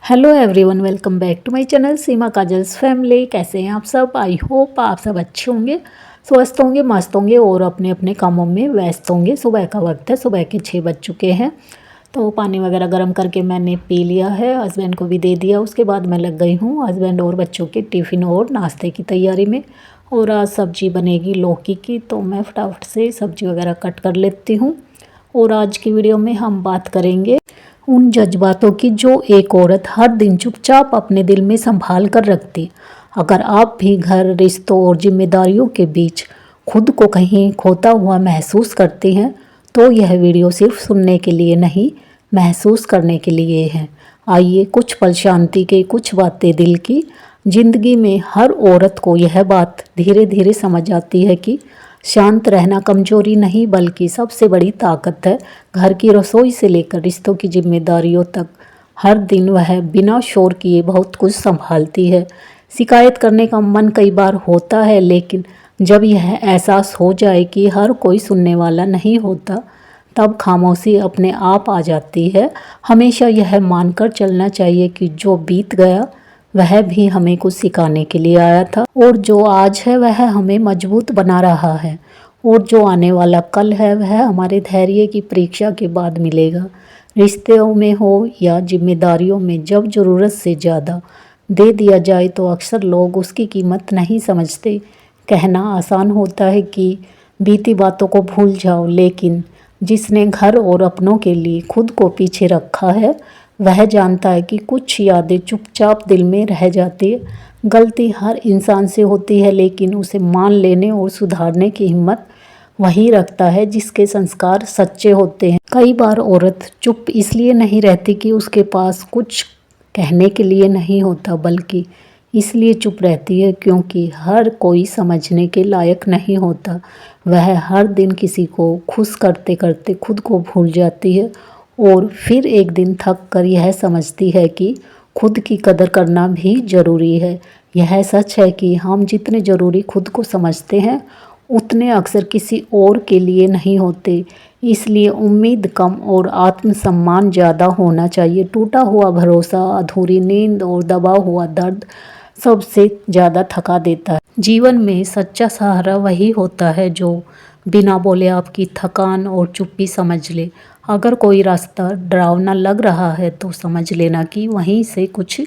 Hello everyone, welcome back to my channel Seema Kajal's family. कैसे हैं आप सब? आई होप आप सब अच्छे होंगे, स्वस्थ होंगे, मस्त होंगे और अपने अपने कामों में व्यस्त होंगे। सुबह का वक्त है, सुबह के 6 बज चुके हैं। तो पानी वगैरह गर्म करके मैंने पी लिया है, हस्बैंड को भी दे दिया। उसके बाद मैं लग गई हूँ हस्बैंड और बच्चों के टिफ़िन और नाश्ते की तैयारी में। और आज सब्जी बनेगी लौकी की, तो मैं फटाफट से सब्जी वगैरह कट कर लेती हूँ। और आज की वीडियो में हम बात करेंगे उन जज्बातों की जो एक औरत हर दिन चुपचाप अपने दिल में संभाल कर रखती। अगर आप भी घर, रिश्तों और जिम्मेदारियों के बीच खुद को कहीं खोता हुआ महसूस करती हैं, तो यह वीडियो सिर्फ सुनने के लिए नहीं, महसूस करने के लिए है। आइए कुछ पल शांति के, कुछ बातें दिल की। जिंदगी में हर औरत को यह बात धीरे धीरे समझ आती है कि शांत रहना कमजोरी नहीं बल्कि सबसे बड़ी ताकत है। घर की रसोई से लेकर रिश्तों की जिम्मेदारियों तक हर दिन वह बिना शोर किए बहुत कुछ संभालती है। शिकायत करने का मन कई बार होता है, लेकिन जब यह एहसास हो जाए कि हर कोई सुनने वाला नहीं होता, तब खामोशी अपने आप आ जाती है। हमेशा यह मानकर चलना चाहिए कि जो बीत गया वह भी हमें कुछ सिखाने के लिए आया था, और जो आज है वह हमें मजबूत बना रहा है, और जो आने वाला कल है वह हमारे धैर्य की परीक्षा के बाद मिलेगा। रिश्तों में हो या जिम्मेदारियों में, जब ज़रूरत से ज़्यादा दे दिया जाए तो अक्सर लोग उसकी कीमत नहीं समझते। कहना आसान होता है कि बीती बातों को भूल जाओ, लेकिन जिसने घर और अपनों के लिए खुद को पीछे रखा है वह जानता है कि कुछ यादें चुपचाप दिल में रह जाती है। गलती हर इंसान से होती है, लेकिन उसे मान लेने और सुधारने की हिम्मत वही रखता है जिसके संस्कार सच्चे होते हैं। कई बार औरत चुप इसलिए नहीं रहती कि उसके पास कुछ कहने के लिए नहीं होता, बल्कि इसलिए चुप रहती है क्योंकि हर कोई समझने के लायक नहीं होता। वह हर दिन किसी को खुश करते करते खुद को भूल जाती है, और फिर एक दिन थक कर यह समझती है कि खुद की कदर करना भी ज़रूरी है। यह सच है कि हम जितने ज़रूरी खुद को समझते हैं, उतने अक्सर किसी और के लिए नहीं होते। इसलिए उम्मीद कम और आत्मसम्मान ज़्यादा होना चाहिए। टूटा हुआ भरोसा, अधूरी नींद और दबा हुआ दर्द सबसे ज़्यादा थका देता है। जीवन में सच्चा सहारा वही होता है जो बिना बोले आपकी थकान और चुप्पी समझ ले। अगर कोई रास्ता डरावना लग रहा है तो समझ लेना कि वहीं से कुछ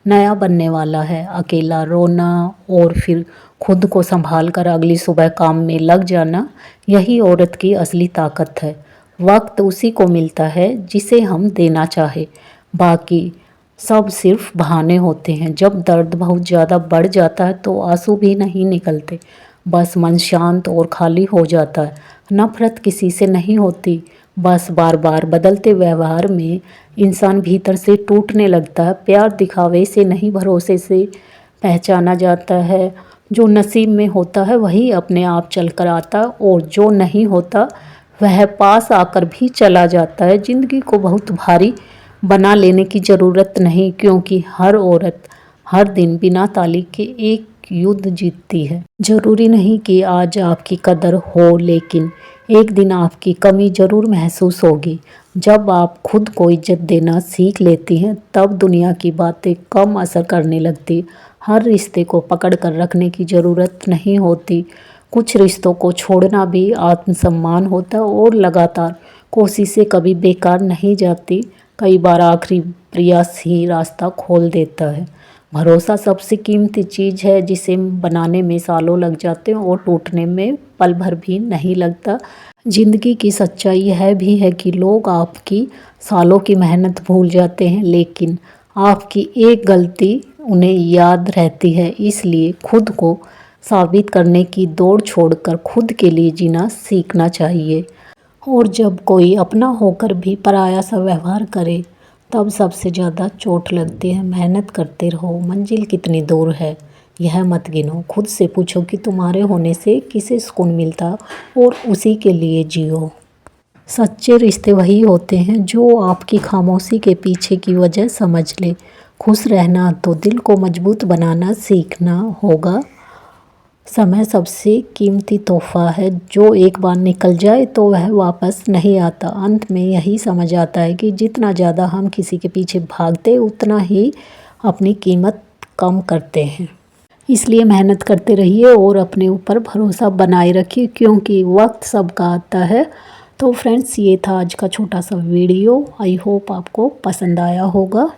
नया बनने वाला है। अकेला रोना और फिर खुद को संभाल कर अगली सुबह काम में लग जाना, यही औरत की असली ताकत है। वक्त उसी को मिलता है जिसे हम देना चाहे, बाकी सब सिर्फ बहाने होते हैं। जब दर्द बहुत ज़्यादा बढ़ जाता है तो आंसू भी नहीं निकलते, बस मन शांत और खाली हो जाता है। नफरत किसी से नहीं होती, बस बार बार बदलते व्यवहार में इंसान भीतर से टूटने लगता है। प्यार दिखावे से नहीं, भरोसे से पहचाना जाता है। जो नसीब में होता है वही अपने आप चल कर आता है, और जो नहीं होता वह पास आकर भी चला जाता है। ज़िंदगी को बहुत भारी बना लेने की ज़रूरत नहीं, क्योंकि हर औरत हर दिन बिना ताली के एक युद्ध जीतती है। ज़रूरी नहीं कि आज आपकी कदर हो, लेकिन एक दिन आपकी कमी ज़रूर महसूस होगी। जब आप खुद को इज्जत देना सीख लेती हैं, तब दुनिया की बातें कम असर करने लगती। हर रिश्ते को पकड़ कर रखने की ज़रूरत नहीं होती। कुछ रिश्तों को छोड़ना भी आत्मसम्मान होता है, और लगातार कोशिशें कभी बेकार नहीं जाती। कई बार आखिरी प्रयास ही रास्ता खोल देता है। भरोसा सबसे कीमती चीज़ है, जिसे बनाने में सालों लग जाते हैं और टूटने में पल भर भी नहीं लगता। ज़िंदगी की सच्चाई यह भी है कि लोग आपकी सालों की मेहनत भूल जाते हैं, लेकिन आपकी एक गलती उन्हें याद रहती है। इसलिए खुद को साबित करने की दौड़ छोड़कर खुद के लिए जीना सीखना चाहिए। और जब कोई अपना होकर भी पराया सा व्यवहार करे, तब सबसे ज़्यादा चोट लगती है। मेहनत करते रहो, मंजिल कितनी दूर है यह मत गिनो। खुद से पूछो कि तुम्हारे होने से किसे सुकून मिलता, और उसी के लिए जियो। सच्चे रिश्ते वही होते हैं जो आपकी खामोशी के पीछे की वजह समझ ले। खुश रहना तो दिल को मजबूत बनाना सीखना होगा। समय सबसे कीमती तोहफ़ा है, जो एक बार निकल जाए तो वह वापस नहीं आता। अंत में यही समझ आता है कि जितना ज़्यादा हम किसी के पीछे भागते उतना ही अपनी कीमत कम करते हैं। इसलिए मेहनत करते रहिए और अपने ऊपर भरोसा बनाए रखिए, क्योंकि वक्त सबका आता है। तो फ्रेंड्स, ये था आज का छोटा सा वीडियो। आई होप आपको पसंद आया होगा।